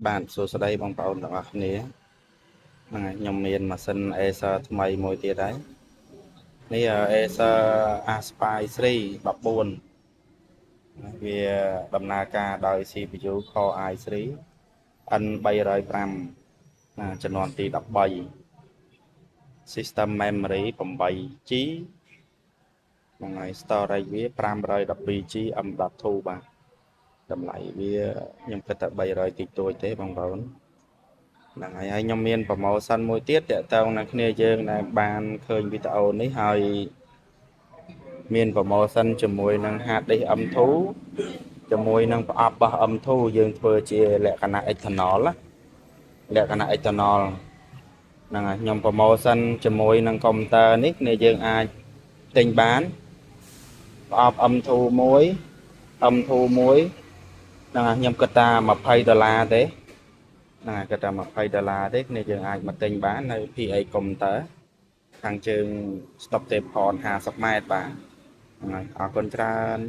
bạn số sau đây bằng bảo là này nhom miền mà sân Acer thay mùi tiệt đấy này Acer Aspire 3 bập buồn vì đầm na ca đời CPU Core i3 N305 chân non tì đập bay system memory 8 GB មួយ storage វា 512 GB អំដ2 បាទតម្លៃវាខ្ញុំគិតថា300តិចតួចទេបងប្អូនហ្នឹងហើយខ្ញុំមាន promotion មួយទៀតតាក់ទងនឹងគ្នាយើងដែលបានឃើញវីដេអូនេះហើយមាន promotion ជាមួយនឹង hard disk M2 ជាមួយនឹងប្រអប់របស់ M2 យើងធ្វើជាលក្ខណៈ external លក្ខណៈ external ហ្នឹងហើយខ្ញុំ promotion ជាមួយនឹង computer នេះគ្នាយើងអាចទិញបានប្រអប់ M2 មួយ M2 មួយហ្នឹងហើយខ្ញុំគិតថា$20ទេហ្នឹងហើយគិតថា$20ទេគ្នាយើងអាចមកទិញបាននៅ PA Computer ខាងជើង stop tape ផន50 ម៉ែត្របាទហ្នឹងហើយអរគុណច្រើន